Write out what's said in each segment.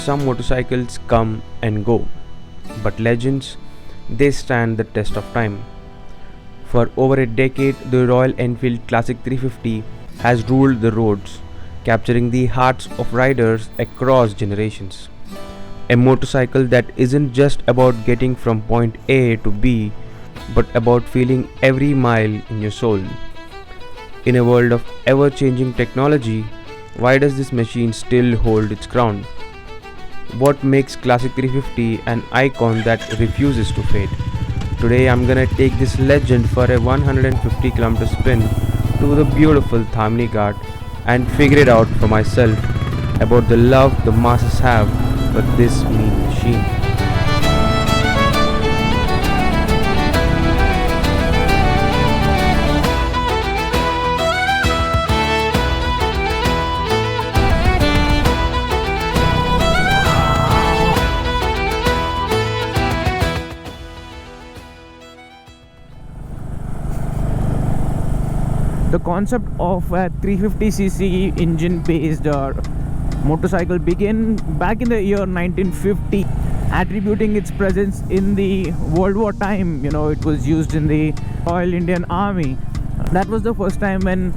some motorcycles come and go, but legends, they stand the test of time. For over a decade, the Royal Enfield Classic 350 has ruled the roads, capturing the hearts of riders across generations. A motorcycle that isn't just about getting from point A to B, but about feeling every mile in your soul. In a world of ever-changing technology, why does this machine still hold its ground? What makes Classic 350 an icon that refuses to fade? Today I'm gonna take this legend for a 150-kilometer spin to the beautiful Tamhini Ghat and figure it out for myself about the love the masses have for this mean machine. The concept of a 350cc engine based motorcycle began back in the year 1950, attributing its presence in the World War time. It was used in the Royal Indian Army. That was the first time when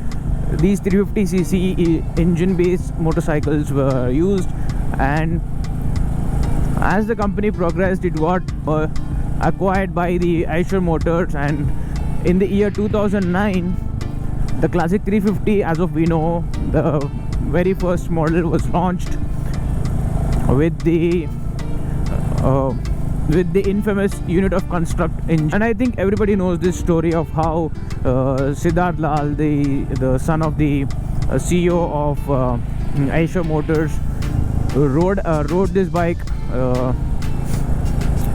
these 350cc engine based motorcycles were used, and as the company progressed, it got acquired by the Eicher Motors, and in the year 2009 the Classic 350, as of we know, the very first model was launched with the infamous unit of construct engine. And I think everybody knows this story of how Siddharth Lal, the son of the CEO of Eicher Motors, rode this bike,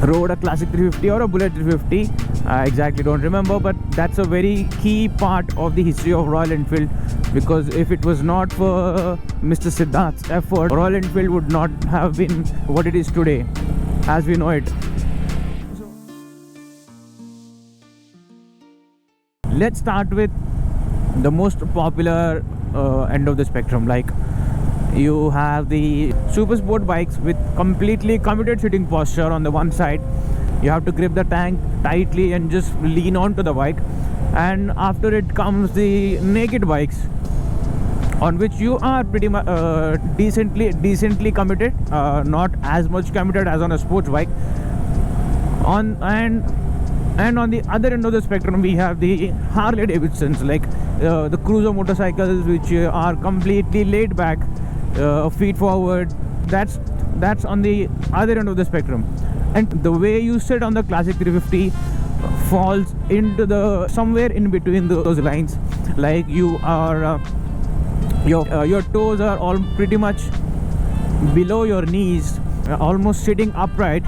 rode a Classic 350 or a Bullet 350. I exactly don't remember, but that's a very key part of the history of Royal Enfield, because if it was not for Mr. Siddharth's effort, Royal Enfield would not have been what it is today as we know it. Let's start with the most popular end of the spectrum. Like, you have the super sport bikes with completely committed sitting posture. On the one side you have to grip the tank tightly and just lean onto the bike, and after it comes the naked bikes, on which you are pretty much decently committed, not as much committed as on a sports bike. And on the other end of the spectrum we have the Harley Davidsons, like the cruiser motorcycles, which are completely laid back, feet forward. That's on the other end of the spectrum. And the way you sit on the Classic 350 falls into the somewhere in between those lines. Like, you are your toes are all pretty much below your knees, almost sitting upright.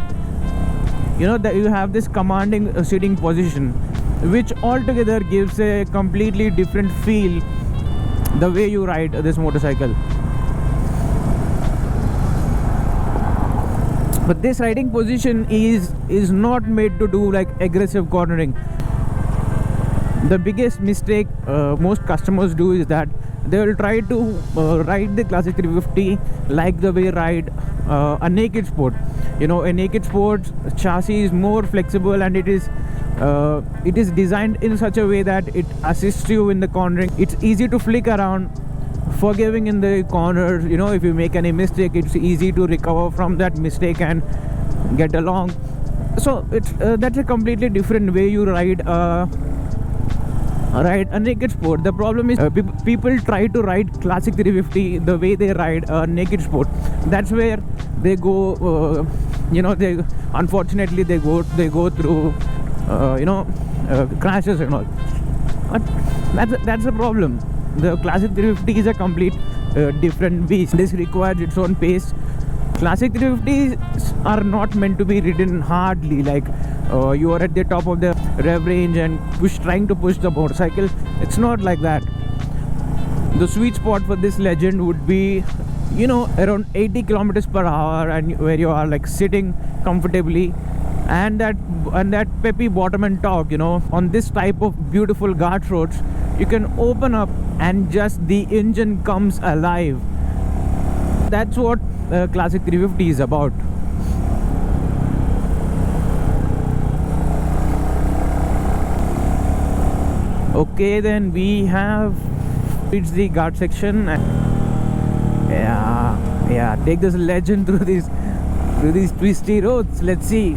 That you have this commanding sitting position, which altogether gives a completely different feel the way you ride this motorcycle. But this riding position is not made to do like aggressive cornering. The biggest mistake most customers do is that they will try to ride the Classic 350 like the way ride a naked sport. A naked sport chassis is more flexible, and it is designed in such a way that it assists you in the cornering. It's easy to flick around, forgiving in the corners. If you make any mistake, it's easy to recover from that mistake and get along. So it's that's a completely different way you ride a naked sport. The problem is people try to ride Classic 350 the way they ride a naked sport. That's where they go they unfortunately they go through crashes and all. But that's the problem. The Classic 350 is a complete different beast. This requires its own pace. Classic 350s are not meant to be ridden hardly, like you are at the top of the rev range and trying to push the motorcycle. It's not like that. The sweet spot for this legend would be around 80 kilometers per hour, and where you are like sitting comfortably, and that peppy bottom and torque. On this type of beautiful Ghat roads, you can open up and just the engine comes alive. That's what Classic 350 is about. Okay, then we have reached the guard section. Yeah, take this legend through these twisty roads. Let's see.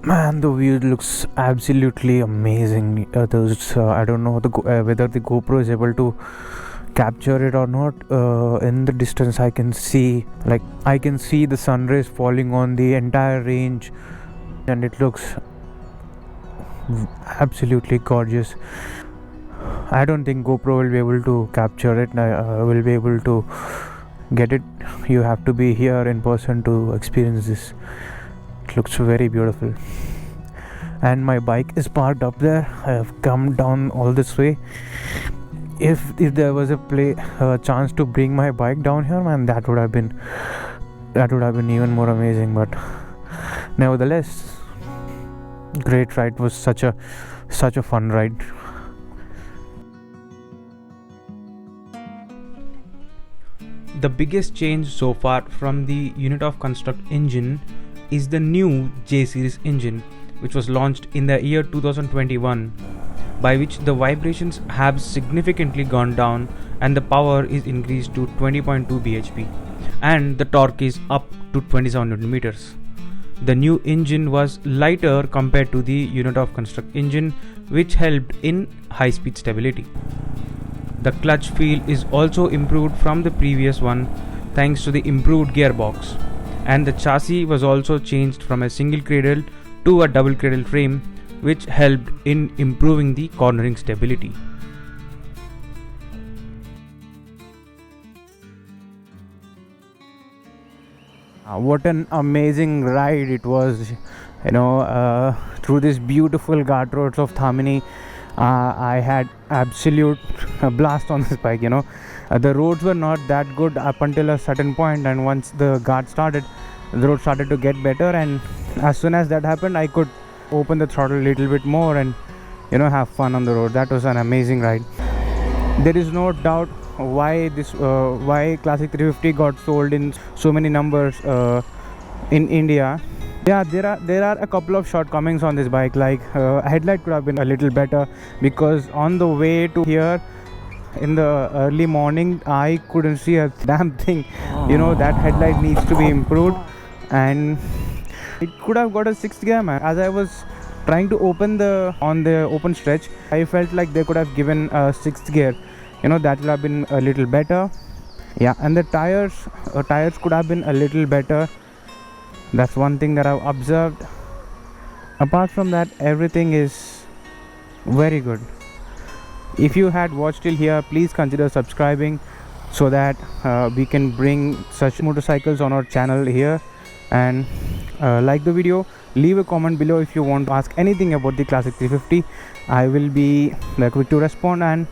Man, the view looks absolutely amazing. I don't know whether the GoPro is able to capture it or not. In the distance, I can see the sun rays falling on the entire range, and it looks absolutely gorgeous. I don't think GoPro will be able to capture it. Will be able to get it. You have to be here in person to experience this. It looks very beautiful. And my bike is parked up there. I have come down all this way. If there was a chance to bring my bike down here, man, that would have been even more amazing. But nevertheless, great ride. Was such a fun ride. The biggest change so far from the unit of construct engine is the new J series engine, which was launched in the year 2021, by which the vibrations have significantly gone down and the power is increased to 20.2 bhp and the torque is up to 27 Newton meters. The new engine was lighter compared to the unit of construct engine, which helped in high speed stability. The clutch feel is also improved from the previous one thanks to the improved gearbox, and the chassis was also changed from a single cradle to a double cradle frame, which helped in improving the cornering stability. What an amazing ride it was, through these beautiful ghat roads of Tamhini. I had absolute blast on this bike. The roads were not that good up until a certain point, and once the ghat started, the road started to get better, and as soon as that happened, I could open the throttle a little bit more and have fun on the road. That was an amazing ride. There is no doubt why Classic 350 got sold in so many numbers in India. Yeah, there are a couple of shortcomings on this bike, like headlight could have been a little better, because on the way to here in the early morning I couldn't see a damn thing. That headlight needs to be improved, and it could have got a 6th gear, man. As I was trying to open on the open stretch, I felt like they could have given a 6th gear. That would have been a little better. Yeah, and the tires could have been a little better. That's one thing that I've observed. Apart from that, everything is very good. If you had watched till here, please consider subscribing so that we can bring such motorcycles on our channel here. And like the video, leave a comment below if you want to ask anything about the Classic 350. I will be quick to respond, and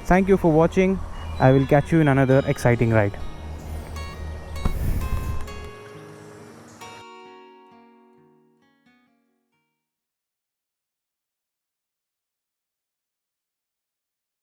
thank you for watching. I will catch you in another exciting ride.